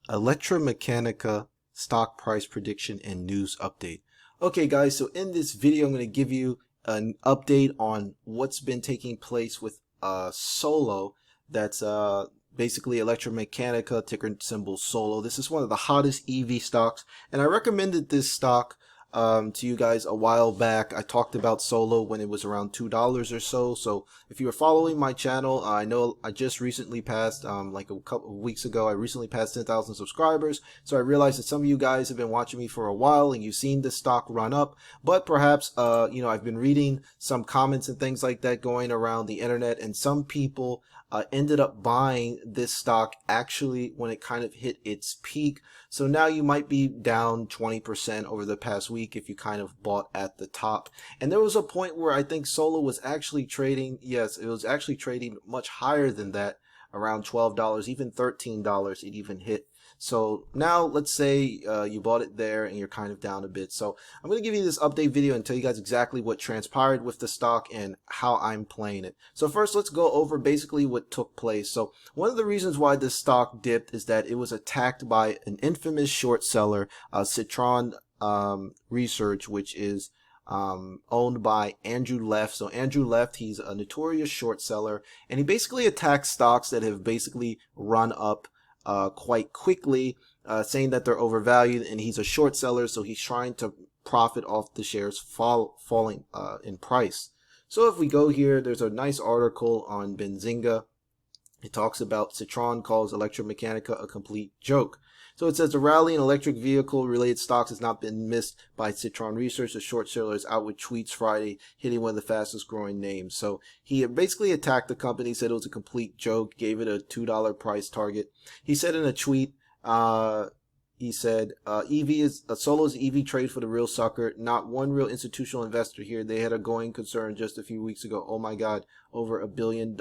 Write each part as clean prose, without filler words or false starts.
Electrameccanica stock price prediction and news update. Okay guys, so in this video I'm going to give you an update on what's been taking place with Solo. That's basically Electrameccanica, ticker symbol Solo. This is one of the hottest EV stocks, and I recommended this stock to you guys a while back. I talked about Solo when it was around $2 or so. So if you were following my channel, I know I just recently passed, like a couple of weeks ago, I recently passed 10,000 subscribers. So I realized that some of you guys have been watching me for a while and you've seen this stock run up, but perhaps, I've been reading some comments and things like that going around the internet, and some people ended up buying this stock actually when it kind of hit its peak. So now you might be down 20% over the past week if you kind of bought at the top. And there was a point where I think Solo was actually trading, yes, it was actually trading much higher than that, around $12, even $13 it even hit. So now let's say you bought it there and you're kind of down a bit. So I'm going to give you this update video and tell you guys exactly what transpired with the stock and how I'm playing it. So first, let's go over basically what took place. So one of the reasons why this stock dipped is that it was attacked by an infamous short seller, Citron Research, which is owned by Andrew Left. So Andrew Left, he's a notorious short seller, and he basically attacks stocks that have basically run up quite quickly, saying that they're overvalued, and he's a short seller, so he's trying to profit off the shares falling in price. So if we go here, there's a nice article on Benzinga. It talks about Citron calls Electrameccanica a complete joke. So it says the rally in electric vehicle related stocks has not been missed by Citron Research. The short seller is out with tweets Friday, hitting one of the fastest growing names. So he basically attacked the company, said it was a complete joke, gave it a $2 price target. He said in a tweet, he said, Solo's EV trade for the real sucker. Not one real institutional investor here. They had a going concern just a few weeks ago. Oh my God, over $1 billion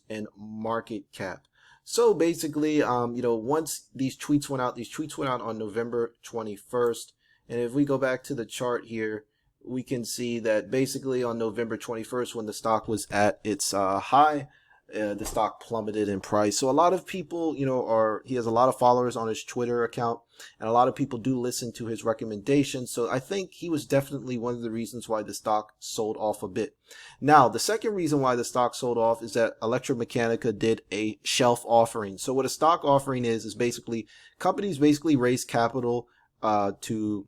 in market cap. So basically, once these tweets went out on November 21st. And if we go back to the chart here, we can see that basically on November 21st, when the stock was at its high, the stock plummeted in price. So a lot of people, he has a lot of followers on his Twitter account, and a lot of people do listen to his recommendations. So I think he was definitely one of the reasons why the stock sold off a bit. Now, the second reason why the stock sold off is that Electrameccanica did a shelf offering. So what a stock offering is basically companies basically raise capital to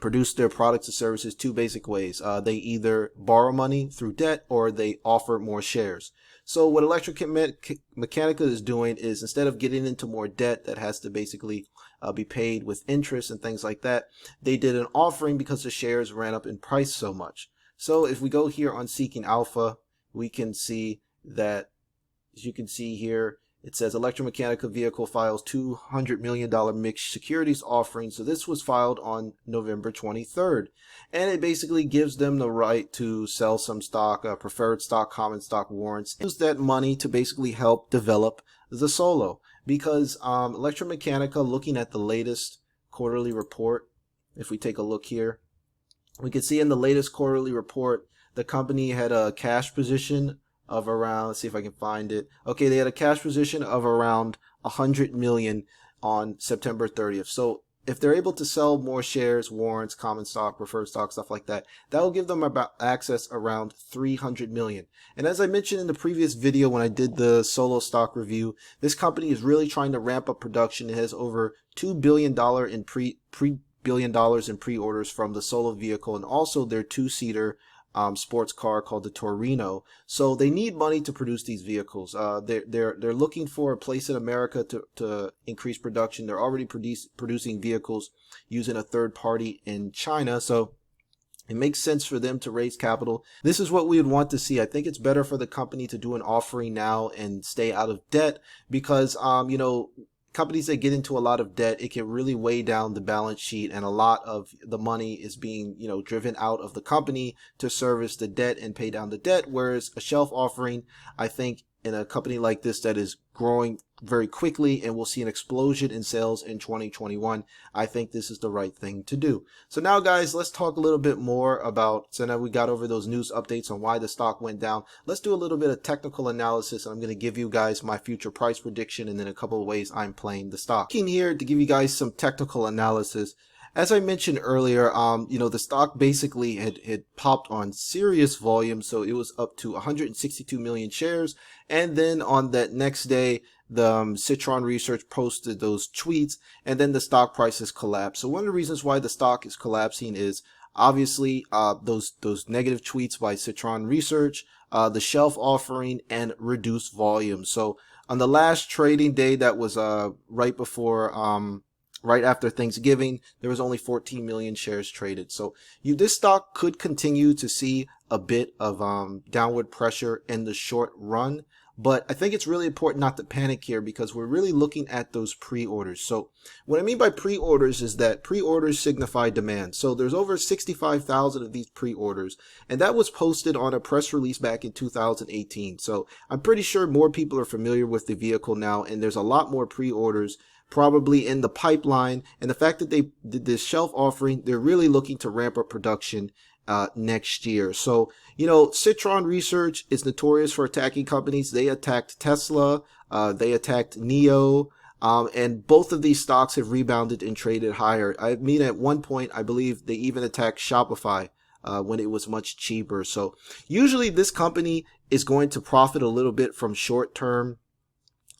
produce their products and services two basic ways. They either borrow money through debt or they offer more shares. So what Electrameccanica is doing is, instead of getting into more debt that has to basically be paid with interest and things like that, they did an offering because the shares ran up in price so much. So if we go here on Seeking Alpha, we can see that, as you can see here, it says Electrameccanica vehicle files $200 million mixed securities offering. So this was filed on November 23rd. And it basically gives them the right to sell some stock, preferred stock, common stock warrants. Use that money to basically help develop the Solo. Because Electrameccanica, looking at the latest quarterly report, if we take a look here, we can see in the latest quarterly report, the company had a cash position of around, let's see if I can find it. Okay, they had a cash position of around 100 million on September 30th. So if they're able to sell more shares, warrants, common stock, preferred stock, stuff like that, that will give them about access around 300 million. And as I mentioned in the previous video when I did the Solo stock review, this company is really trying to ramp up production. It has over $2 billion in pre-orders from the Solo vehicle, and also their two-seater sports car called the Torino. So they need money to produce these vehicles. They're looking for a place in America to increase production. They're already producing vehicles using a third party in China. So it makes sense for them to raise capital. This is what we would want to see. I think it's better for the company to do an offering now and stay out of debt, because companies that get into a lot of debt, it can really weigh down the balance sheet, and a lot of the money is being, driven out of the company to service the debt and pay down the debt. Whereas a shelf offering, I think, in a company like this that is growing very quickly and we'll see an explosion in sales in 2021, I think this is the right thing to do. So now guys, let's talk a little bit more about, so now we got over those news updates on why the stock went down. Let's do a little bit of technical analysis, and I'm going to give you guys my future price prediction and then a couple of ways I'm playing the stock. I'm here to give you guys some technical analysis. As I mentioned earlier, the stock basically had popped on serious volume, so it was up to 162 million shares. And then on that next day, the Citron Research posted those tweets, and then the stock prices collapsed. So one of the reasons why the stock is collapsing is obviously those negative tweets by Citron Research, the shelf offering, and reduced volume. So on the last trading day, that was right after Thanksgiving, there was only 14 million shares traded. So this stock could continue to see a bit of downward pressure in the short run. But I think it's really important not to panic here because we're really looking at those pre-orders. So what I mean by pre-orders is that pre-orders signify demand. So there's over 65,000 of these pre-orders, and that was posted on a press release back in 2018. So I'm pretty sure more people are familiar with the vehicle now, and there's a lot more pre-orders probably in the pipeline. And the fact that they did this shelf offering, they're really looking to ramp up production next year. So, Citron Research is notorious for attacking companies. They attacked Tesla, they attacked NIO, and both of these stocks have rebounded and traded higher. I mean, at one point, I believe they even attacked Shopify when it was much cheaper. So usually this company is going to profit a little bit from short-term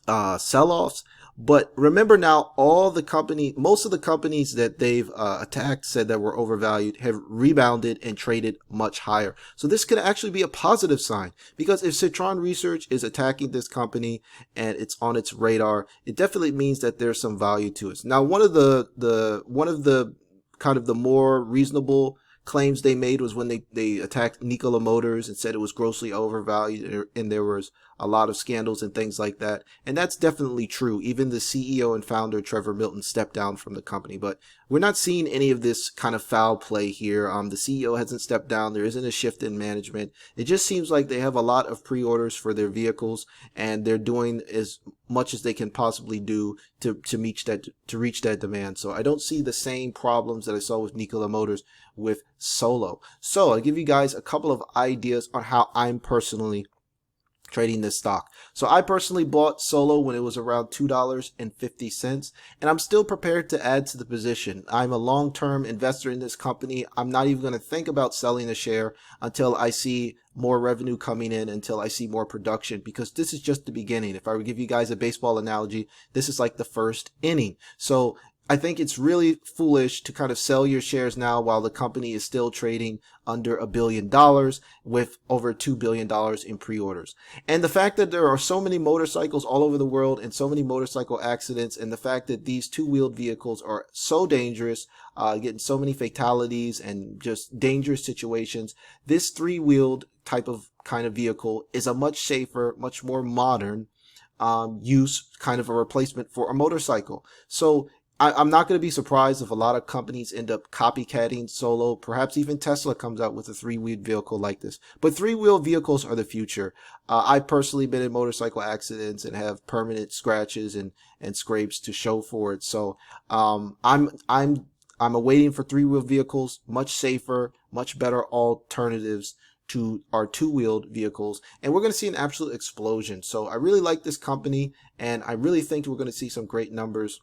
sell-offs. But remember now, most of the companies that they've attacked, said that were overvalued, have rebounded and traded much higher. So this could actually be a positive sign, because if Citron Research is attacking this company and it's on its radar, it definitely means that there's some value to it. Now, one of the kind of the more reasonable claims they made was when they attacked Nikola Motors and said it was grossly overvalued, and there was a lot of scandals and things like that. And that's definitely true. Even the CEO and founder, Trevor Milton, stepped down from the company. But we're not seeing any of this kind of foul play here. The CEO hasn't stepped down. There isn't a shift in management. It just seems like they have a lot of pre-orders for their vehicles, and they're doing as much as they can possibly do to reach that demand. So I don't see the same problems that I saw with Nikola Motors with Solo. So I'll give you guys a couple of ideas on how I'm personally trading this stock. So I personally bought Solo when it was around $2.50, and I'm still prepared to add to the position. I'm a long-term investor in this company. I'm not even going to think about selling a share until I see more revenue coming in, until I see more production, because this is just the beginning. If I were to give you guys a baseball analogy, this is like the first inning. So I think it's really foolish to kind of sell your shares now while the company is still trading under $1 billion with over $2 billion in pre-orders. And the fact that there are so many motorcycles all over the world and so many motorcycle accidents, and the fact that these two-wheeled vehicles are so dangerous, getting so many fatalities and just dangerous situations, this three-wheeled type of kind of vehicle is a much safer, much more modern use, kind of a replacement for a motorcycle. So I'm not going to be surprised if a lot of companies end up copycatting Solo. Perhaps even Tesla comes out with a three-wheeled vehicle like this. But three-wheeled vehicles are the future. I've personally been in motorcycle accidents and have permanent scratches and scrapes to show for it. So I'm awaiting for three-wheeled vehicles, much safer, much better alternatives to our two-wheeled vehicles, and we're going to see an absolute explosion. So I really like this company, and I really think we're going to see some great numbers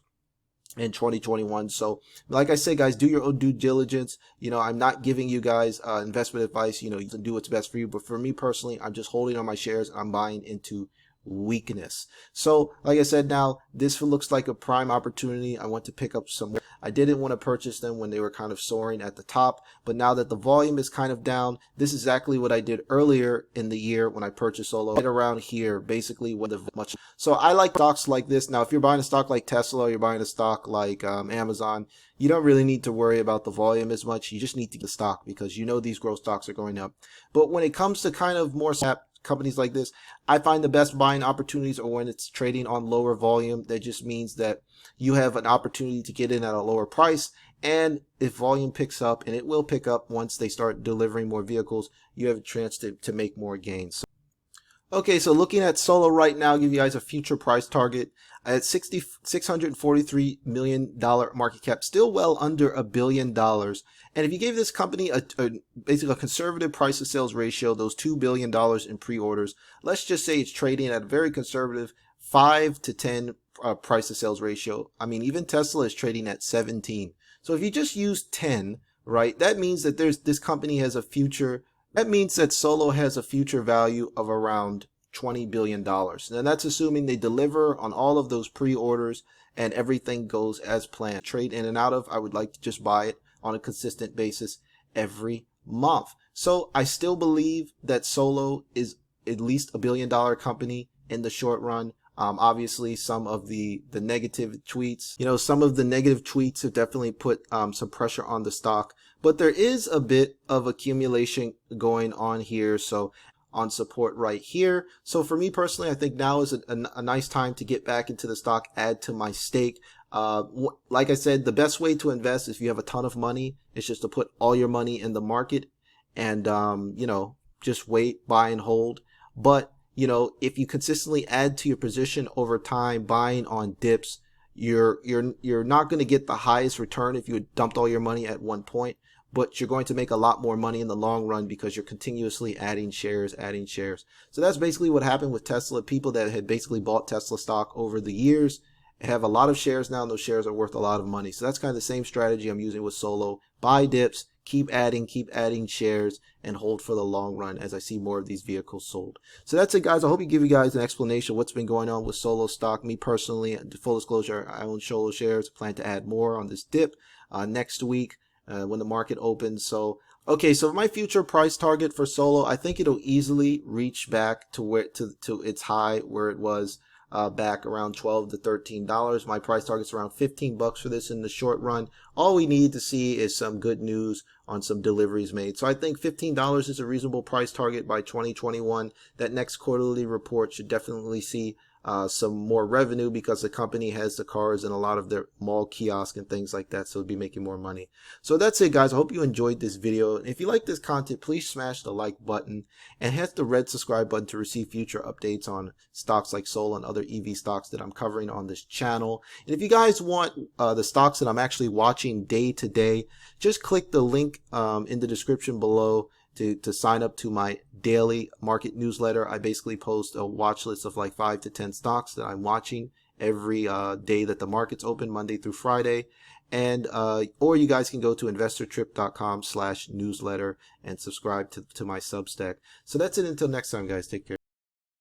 in 2021. So like I say, guys, do your own due diligence. I'm not giving you guys investment advice. You can do what's best for you, but for me personally, I'm just holding on my shares and I'm buying into weakness. So like I said, now this looks like a prime opportunity. I want to pick up some. I didn't want to purchase them when they were kind of soaring at the top, but now that the volume is kind of down, this is exactly what I did earlier in the year when I purchased Solo, right around here, basically when the much. So I like stocks like this. Now if you're buying a stock like Tesla, or you're buying a stock like Amazon, you don't really need to worry about the volume as much. You just need to get the stock, because these growth stocks are going up. But when it comes to kind of more companies like this, I find the best buying opportunities are when it's trading on lower volume. That just means that you have an opportunity to get in at a lower price, and if volume picks up, and it will pick up once they start delivering more vehicles, you have a chance to make more gains. Okay, so looking at Solo right now, I'll give you guys a future price target at $643 million market cap, still well under $1 billion. And if you gave this company basically a conservative price to sales ratio, those $2 billion in pre-orders, let's just say it's trading at a very conservative 5 to 10 price to sales ratio. I mean, even Tesla is trading at 17. So if you just use 10, right, that means that this company has a future. That means that Solo has a future value of around $20 billion. And that's assuming they deliver on all of those pre-orders and everything goes as planned. Trade in and out of, I would like to just buy it on a consistent basis every month. So I still believe that Solo is at least $1 billion company in the short run. Obviously, some of the negative tweets, some of the negative tweets have definitely put some pressure on the stock. But there is a bit of accumulation going on here. So on support right here. So for me personally, I think now is a nice time to get back into the stock, add to my stake. Like I said, the best way to invest if you have a ton of money is just to put all your money in the market and, just wait, buy and hold. But, if you consistently add to your position over time, buying on dips, you're not going to get the highest return if you had dumped all your money at one point, but you're going to make a lot more money in the long run because you're continuously adding shares. So that's basically what happened with Tesla. People that had basically bought Tesla stock over the years have a lot of shares now, and those shares are worth a lot of money. So that's kind of the same strategy I'm using with Solo. Buy dips, keep adding shares, and hold for the long run as I see more of these vehicles sold. So that's it, guys. I hope you give you guys an explanation of what's been going on with Solo stock. Me personally, full disclosure, I own Solo shares. Plan to add more on this dip next week when the market opens. So okay, so my future price target for Solo, I think it'll easily reach back to to its high where it was back around $12 to $13. My price target's around $15 for this in the short run. All we need to see is some good news on some deliveries made. So I think $15 is a reasonable price target by 2021. That next quarterly report should definitely see some more revenue because the company has the cars and a lot of their mall kiosk and things like that, so it'll be making more money. So that's it, guys. I hope you enjoyed this video. And if you like this content, please smash the like button and hit the red subscribe button to receive future updates on stocks like Solo and other EV stocks that I'm covering on this channel. And if you guys want the stocks that I'm actually watching day to day, just click the link in the description below to sign up to my daily market newsletter. I basically post a watch list of like 5 to 10 stocks that I'm watching every day that the market's open, Monday through Friday. And or you guys can go to investortrip.com/newsletter and subscribe to my Substack. So that's it until next time, guys. Take care.